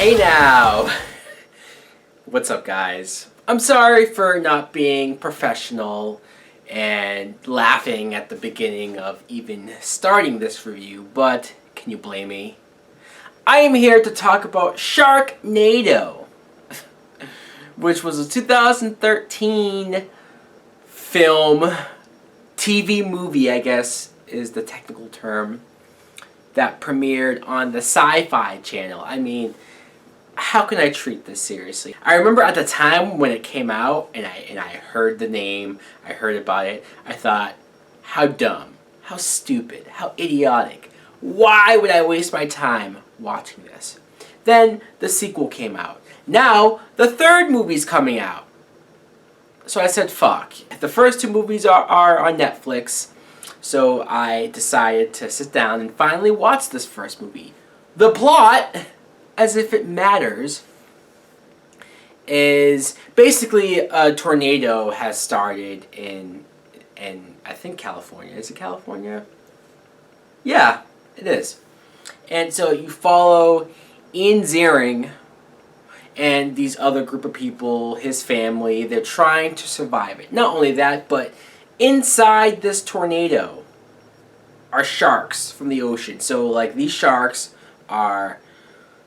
Hey now! What's up, guys? I'm sorry for not being professional and laughing at the beginning of even starting this review, but can you blame me? I am here to talk about Sharknado, which was a 2013 film, TV movie, I guess is the technical term, that premiered on the Sci-Fi Channel. I mean, how can I treat this seriously? I remember at the time when it came out and I heard the name, I heard about it, I thought, how dumb, how stupid, how idiotic. Why would I waste my time watching this? Then the sequel came out. Now the third movie's coming out. So I said, fuck. The first two movies are on Netflix, so I decided to sit down and finally watch this first movie. The plot, as if it matters, is basically a tornado has started in I think California. Is it California? Yeah, it is. And so you follow Ian Ziering and these other group of people, his family. They're trying to survive it. Not only that, but inside this tornado are sharks from the ocean. So like these sharks are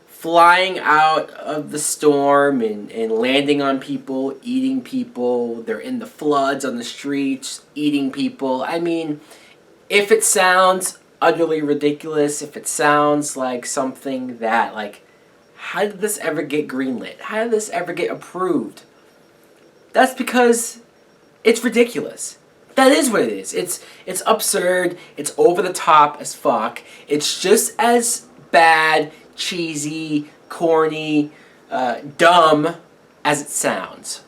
flying out of the storm and landing on people, eating people. They're in the floods on the streets, eating people. I mean, if it sounds utterly ridiculous, if it sounds like something that, like, how did this ever get greenlit? How did this ever get approved? That's because it's ridiculous. That is what it is. It's absurd. It's over the top as fuck. It's just as bad, cheesy, corny, dumb as it sounds.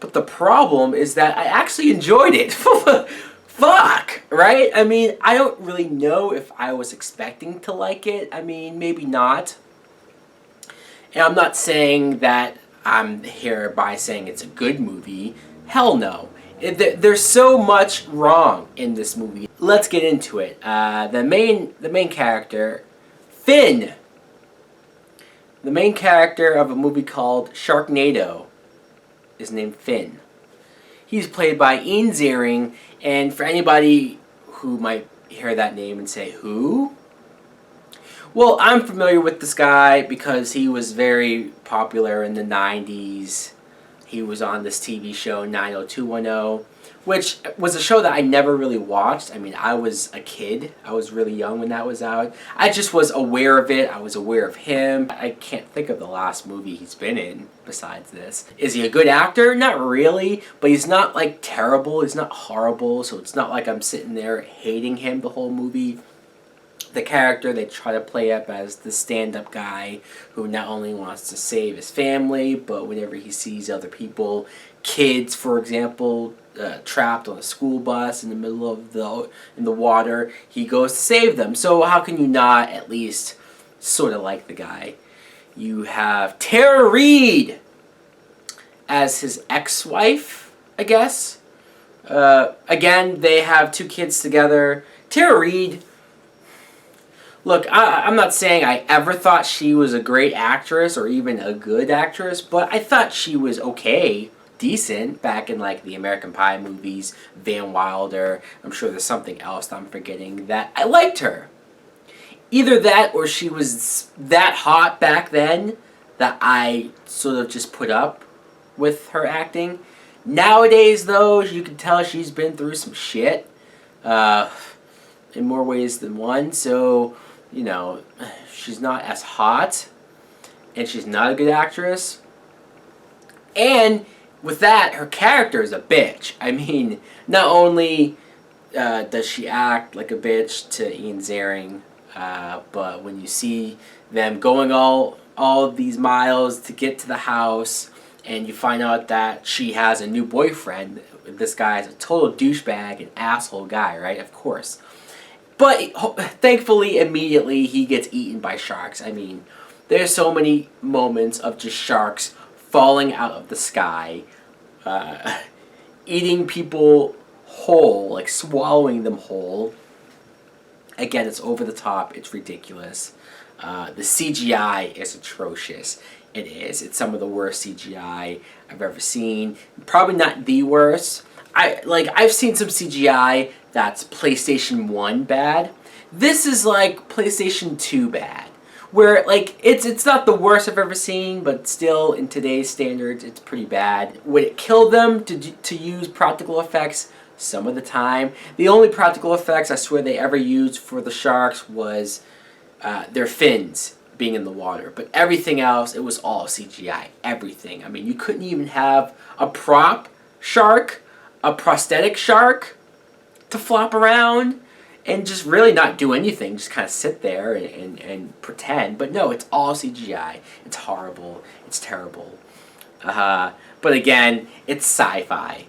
But the problem is that I actually enjoyed it. Fuck, right? I mean, I don't really know if I was expecting to like it. I mean, maybe not. And I'm not saying that I'm hereby saying it's a good movie. Hell no. There's so much wrong in this movie. Let's get into it. The main character, Finn. The main character of a movie called Sharknado is named Finn. He's played by Ian Ziering, and for anybody who might hear that name and say, who? Well, I'm familiar with this guy because he was very popular in the 90s. He was on this TV show 90210, which was a show that I never really watched. I mean, I was a kid. I was really young when that was out. I just was aware of it. I was aware of him. I can't think of the last movie he's been in besides this. Is he a good actor? Not really, but he's not, like, terrible. He's not horrible, so it's not like I'm sitting there hating him the whole movie. The character, they try to play up as the stand-up guy who not only wants to save his family, but whenever he sees other people, kids, for example, trapped on a school bus in the middle of the water, he goes to save them. So how can you not at least sort of like the guy? You have Tara Reid as his ex-wife, I guess. Again, they have two kids together. Tara Reid, look, I'm not saying I ever thought she was a great actress or even a good actress, but I thought she was okay, decent, back in like the American Pie movies, Van Wilder. I'm sure there's something else that I'm forgetting that I liked her. Either that or she was that hot back then that I sort of just put up with her acting. Nowadays, though, you can tell she's been through some shit in more ways than one, so you know, she's not as hot, and she's not a good actress. And with that, her character is a bitch. I mean, not only does she act like a bitch to Ian Ziering, but when you see them going all of these miles to get to the house, and you find out that she has a new boyfriend, this guy is a total douchebag and asshole guy, right? Of course. But thankfully, immediately, he gets eaten by sharks. I mean, there's so many moments of just sharks falling out of the sky, eating people whole, like swallowing them whole. Again, it's over the top. It's ridiculous. The CGI is atrocious. It is. It's some of the worst CGI I've ever seen. Probably not the worst. I've seen some CGI that's PlayStation 1 bad. This is like PlayStation 2 bad. Where like it's not the worst I've ever seen, but still in today's standards it's pretty bad. Would it kill them to use practical effects? Some of the time. The only practical effects I swear they ever used for the sharks was their fins being in the water. But everything else, it was all CGI. Everything. I mean, you couldn't even have a prop shark, a prosthetic shark to flop around and just really not do anything. Just kind of sit there and pretend. But no, it's all CGI. It's horrible. It's terrible. But again, it's sci-fi.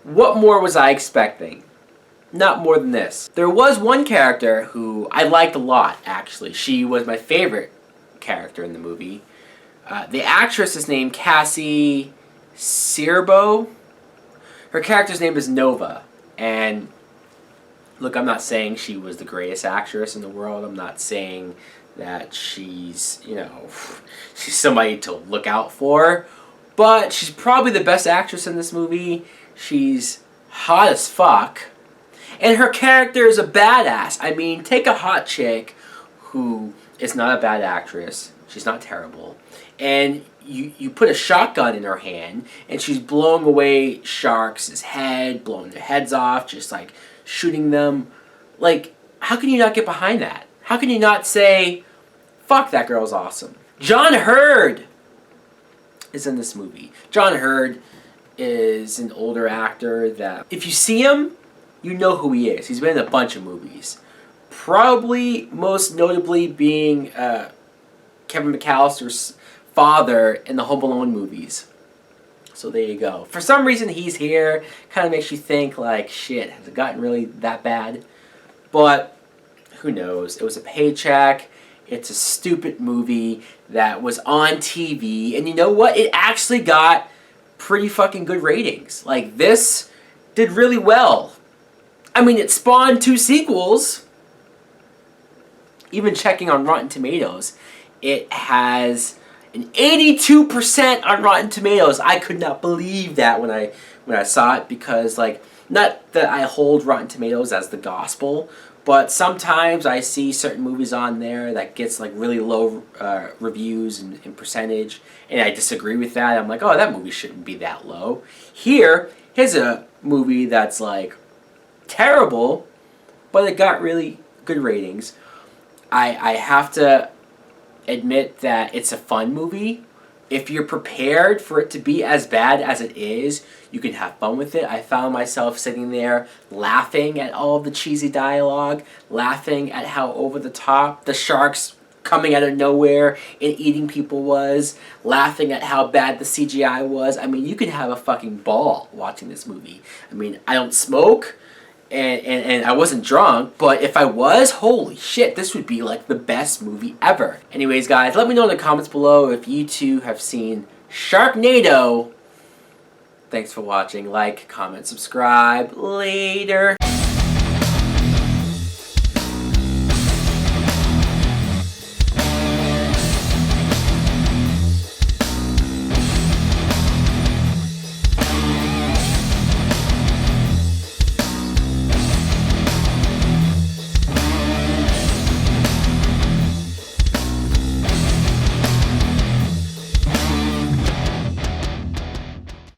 What more was I expecting? Not more than this. There was one character who I liked a lot, actually. She was my favorite character in the movie. The actress is named Cassie Sierbo. Her character's name is Nova. And look, I'm not saying she was the greatest actress in the world. I'm not saying that she's, she's somebody to look out for. But she's probably the best actress in this movie. She's hot as fuck. And her character is a badass. I mean, take a hot chick who is not a bad actress. She's not terrible. And you put a shotgun in her hand, and she's blowing away sharks' head, blowing their heads off, just like shooting them. Like, how can you not get behind that? How can you not say, fuck, that girl's awesome? John Hurd is in this movie. John Hurd is an older actor that, if you see him, you know who he is. He's been in a bunch of movies. Probably most notably being Kevin McAllister's father in the Home Alone movies. So there you go. For some reason he's here. Kind of makes you think like, shit, has it gotten really that bad? But who knows? It was a paycheck. It's a stupid movie that was on TV. And you know what? It actually got pretty fucking good ratings. Like, this did really well. I mean, it spawned 2 sequels. Even checking on Rotten Tomatoes, it has an 82% on Rotten Tomatoes. I could not believe that when I saw it, because, like, not that I hold Rotten Tomatoes as the gospel, but sometimes I see certain movies on there that gets like really low reviews and percentage, and I disagree with that. I'm like, oh, that movie shouldn't be that low. Here's a movie that's like terrible, but it got really good ratings. I have to admit that it's a fun movie. If you're prepared for it to be as bad as it is, you can have fun with it. I found myself sitting there laughing at all of the cheesy dialogue, laughing at how over the top the sharks coming out of nowhere and eating people was, laughing at how bad the CGI was. I mean, you can have a fucking ball watching this movie. I mean, I don't smoke, and I wasn't drunk, but if I was, holy shit, this would be like the best movie ever. Anyways, guys, let me know in the comments below if you too have seen Sharknado. Thanks for watching. Like, comment, subscribe. Later.